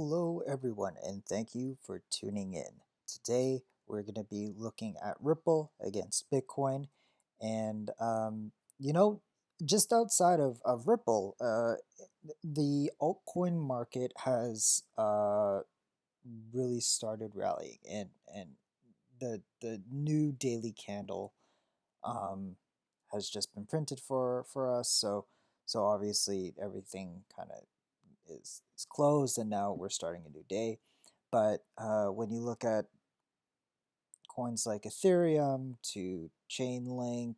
Hello, everyone, and thank you for tuning in. Today, we're going to be looking at Ripple against Bitcoin. And, you know, just outside of Ripple, the altcoin market has really started rallying, and the new daily candle um, has just been printed for us. So obviously, everything kind of is closed and now we're starting a new day. But when you look at coins like Ethereum to Chainlink,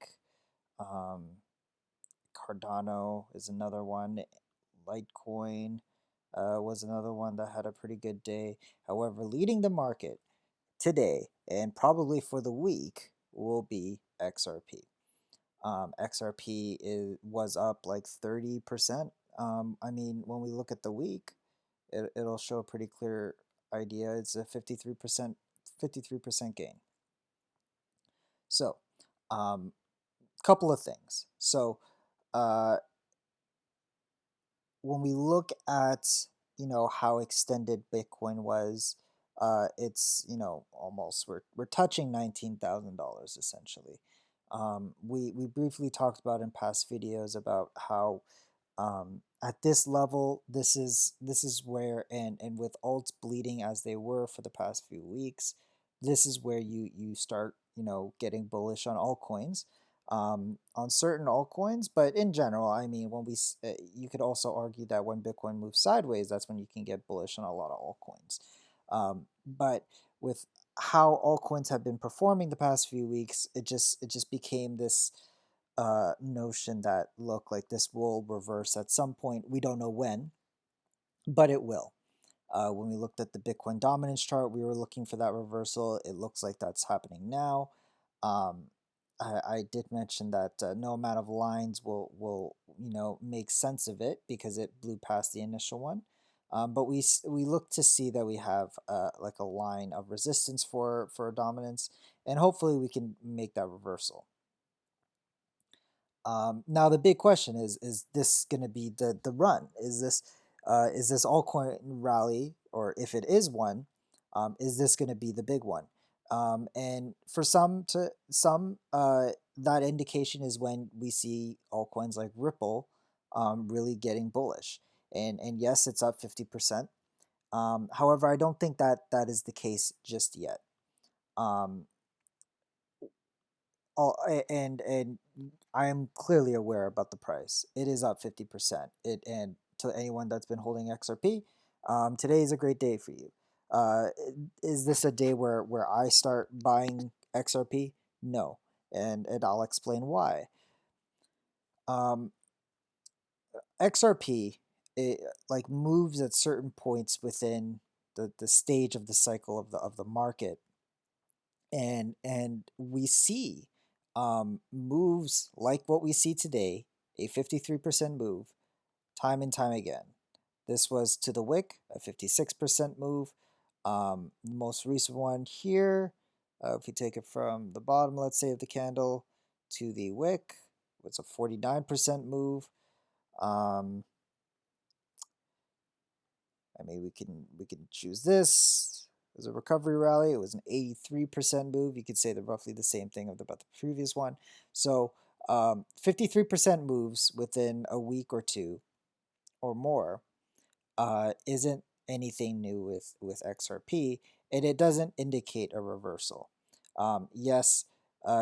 um, Cardano is another one, Litecoin was another one that had a pretty good day. However, leading the market today and probably for the week will be XRP. XRP was up like 30%. I mean, when we look at the week, it'll show a pretty clear idea. It's a 53% gain. So, couple of things. So, uh, when we look at how extended Bitcoin was, it's almost we're touching $19,000 essentially. We briefly talked about in past videos about how at this level this is where and with alts bleeding as they were for the past few weeks, this is where you start getting bullish on altcoins, on certain altcoins. But in general, I mean, you could also argue that when Bitcoin moves sideways, that's when you can get bullish on a lot of altcoins. But with how altcoins have been performing the past few weeks, it just became this notion that look like this will reverse at some point. We don't know when, but it will. When we looked at the Bitcoin dominance chart, we were looking for that reversal. It looks like that's happening now. Um, I did mention that no amount of lines will make sense of it because it blew past the initial one. But we look to see that we have like a line of resistance for dominance, and hopefully we can make that reversal. Now the big question is this going to be the run? Is this altcoin rally, or if it is one, is this going to be the big one? And for some, that indication is when we see altcoins like Ripple really getting bullish. And yes, it's up 50%. However, I don't think that is the case just yet. Um, and I am clearly aware about the price. It is up 50%. And to anyone that's been holding XRP, today is a great day for you. Is this a day where I start buying XRP? No, and I'll explain why. Um, XRP, like moves at certain points within the stage of the cycle of the market, and we see moves like what we see today, a 53% move, time and time again. This was to the wick, a 56% move. The most recent one here, if we take it from the bottom, let's say, of the candle to the wick, was a 49% move. I mean, we can choose this as a recovery rally. It was an 83% move. You could say roughly the same thing about the previous one. So 53% moves within a week or two or more isn't anything new with XRP, and it doesn't indicate a reversal. Yes,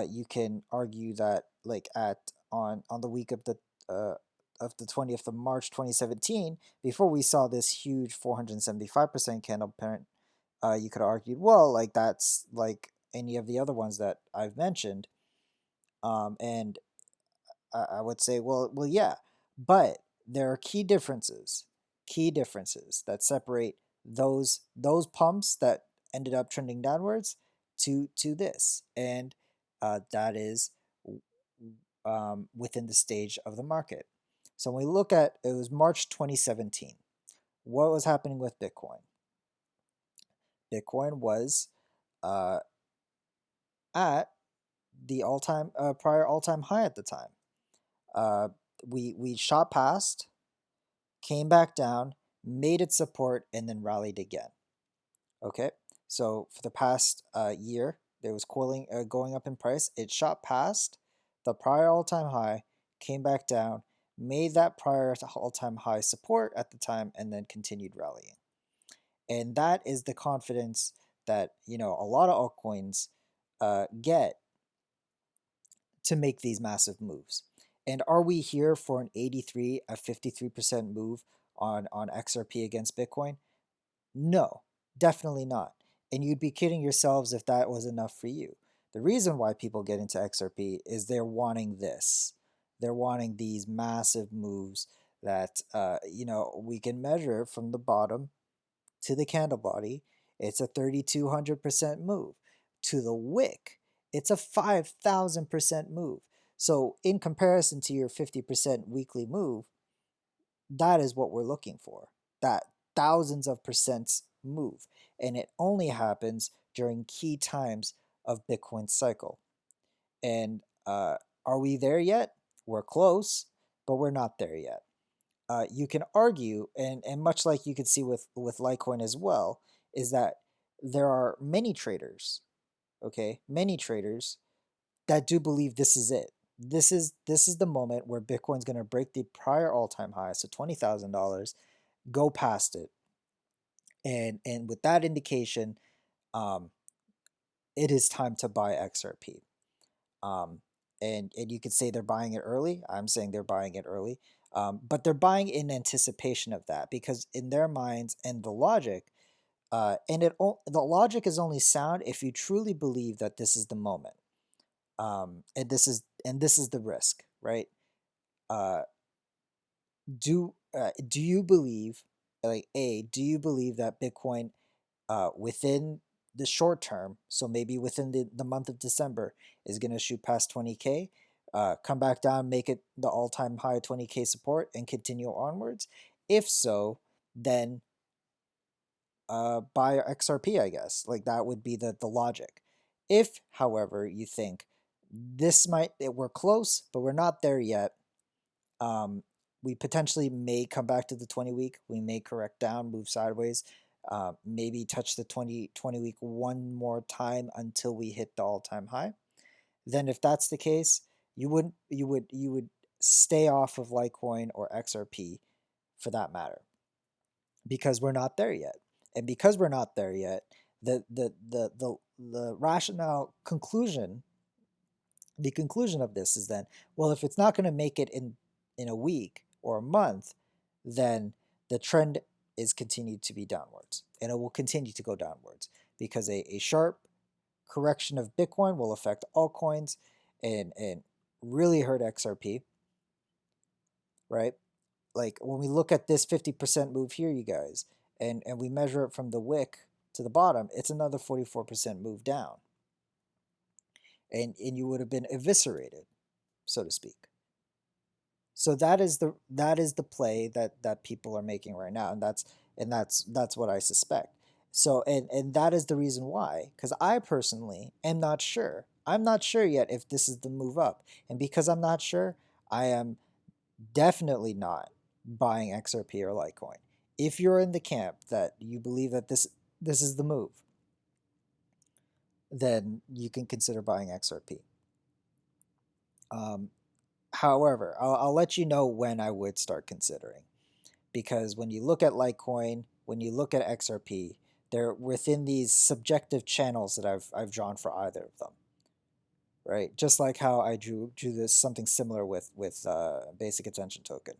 you can argue that like at on the week uh, of the 20th of March 2017, before we saw this huge 475% candle parent, you could argue, well, like that's like any of the other ones that I've mentioned, and I would say, well, yeah, but there are key differences that separate those pumps that ended up trending downwards to this, and that is within the stage of the market. So when we look at, it was March 2017, what was happening with Bitcoin? Bitcoin was uh, at the all-time prior all-time high at the time. Uh, we shot past, came back down, made its support, and then rallied again. Okay, so for the past year, there was going up in price. It shot past the prior all-time high, came back down, made that prior all-time high support at the time, and then continued rallying. And that is the confidence that a lot of altcoins get to make these massive moves. And are we here for an 83, a 53% move on XRP against Bitcoin? No, definitely not. And you'd be kidding yourselves if that was enough for you. The reason why people get into XRP is they're wanting this. They're wanting these massive moves that we can measure from the bottom to the candle body. It's a 3,200% move. To the wick, it's a 5,000% move. So in comparison to your 50% weekly move, that is what we're looking for. That thousands of percents move. And it only happens during key times of Bitcoin's cycle. And are we there yet? We're close, but we're not there yet. You can argue, and much like you could see with Litecoin as well, is that there are many traders, okay, many traders that do believe this is it. This is the moment where Bitcoin's going to break the prior all-time high, so $20,000, go past it, and with that indication, um, it is time to buy XRP. Um, and you could say they're buying it early. I'm saying they're buying it early, but they're buying in anticipation of that because in their minds and the logic, the logic is only sound if you truly believe that this is the moment, and this is the risk, right? Uh, do you believe, do you believe that Bitcoin within the short term, so maybe within the month of December, is going to shoot past 20K, come back down, make it the all-time high 20K support, and continue onwards? If so, then buy XRP, I guess. Like that would be the logic. If, however, you think we're close, but we're not there yet, um, we potentially may come back to the 20-week. We may correct down, move sideways, maybe touch the 20-week one more time until we hit the all-time high. Then, if that's the case, you would stay off of Litecoin or XRP for that matter, because we're not there yet. And because we're not there yet, the rationale conclusion the conclusion of this is then, well, if it's not going to make it in a week or a month, then the trend is continued to be downwards, and it will continue to go downwards because a sharp correction of Bitcoin will affect altcoins and really hurt XRP, right? Like when we look at this 50% move here, you guys, and we measure it from the wick to the bottom, it's another 44% move down, and you would have been eviscerated, so to speak. So that is the play that people are making right now, and that's what I suspect. So and that is the reason why, because I personally am not sure. I'm not sure yet if this is the move up, and because I'm not sure, I am definitely not buying XRP or Litecoin. If you're in the camp that you believe that this is the move, then you can consider buying XRP. Um, However, I'll let you know when I would start considering, because when you look at Litecoin, when you look at XRP, they're within these subjective channels that I've drawn for either of them, right? Just like how I drew this something similar with basic attention token.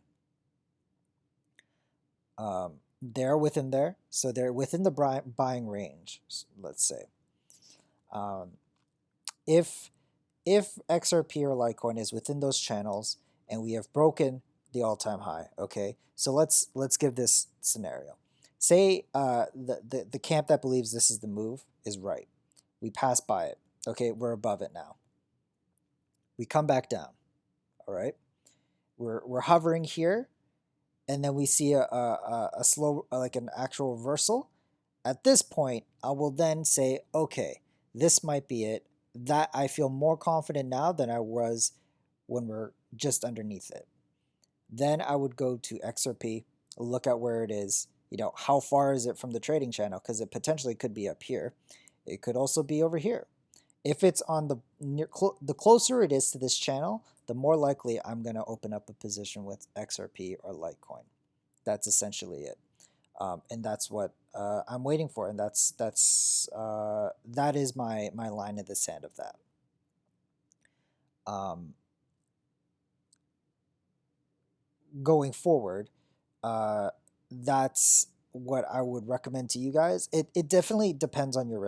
They're within there, so they're within the buying range. Let's say, um, if XRP or Litecoin is within those channels and we have broken the all-time high, okay? So let's give this scenario. Say the camp that believes this is the move is right. We pass by it. Okay, we're above it now. We come back down. All right? We're hovering here, and then we see a slow, like an actual reversal. At this point, I will then say, okay, this might be it. That I feel more confident now than I was when we're just underneath it. Then I would go to XRP, look at where it is. You know, how far is it from the trading channel? Because it potentially could be up here. It could also be over here. If it's on the the closer it is to this channel, the more likely I'm going to open up a position with XRP or Litecoin. That's essentially it. And that's what I'm waiting for, and that is my line in the sand of that. Um, Going forward, that's what I would recommend to you guys. It definitely depends on your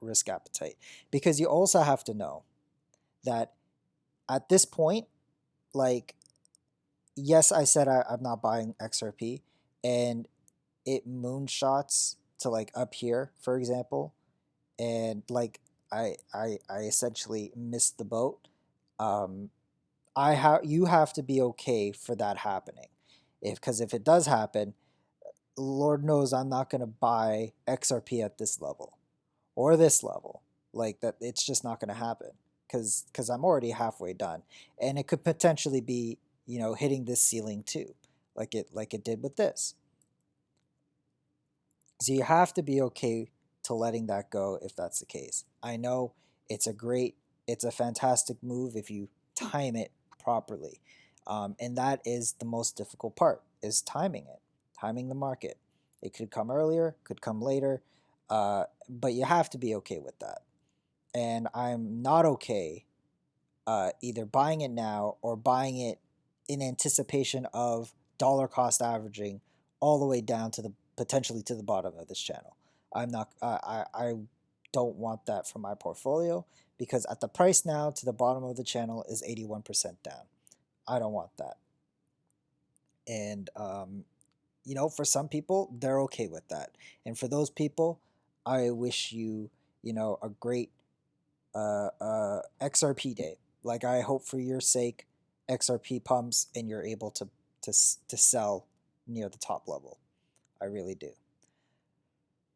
risk appetite, because you also have to know that at this point, like, yes, I said I'm not buying XRP, and it moonshots to like up here, for example, and like I essentially missed the boat. Um, you have to be okay for that happening, because if it does happen, Lord knows I'm not going to buy XRP at this level or this level. Like that, it's just not going to happen, because I'm already halfway done, and it could potentially be, you know, hitting this ceiling too, like it did with this. So you have to be okay to letting that go if that's the case. I know it's it's a fantastic move if you time it properly. And that is the most difficult part, is timing it, timing the market. It could come earlier, could come later, but you have to be okay with that. And I'm not okay either buying it now or buying it in anticipation of dollar cost averaging all the way down to the potentially to the bottom of this channel. I'm not. I don't want that for my portfolio, because at the price now to the bottom of the channel is 81% down. I don't want that. And you know, for some people, they're okay with that. And for those people, I wish you, you know, a great XRP day. Like, I hope for your sake, XRP pumps and you're able to sell near the top level. I really do.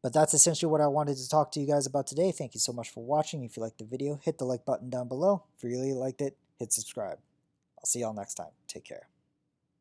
But that's essentially what I wanted to talk to you guys about today. Thank you so much for watching. If you liked the video, hit the like button down below. If you really liked it, hit subscribe. I'll see y'all next time. Take care.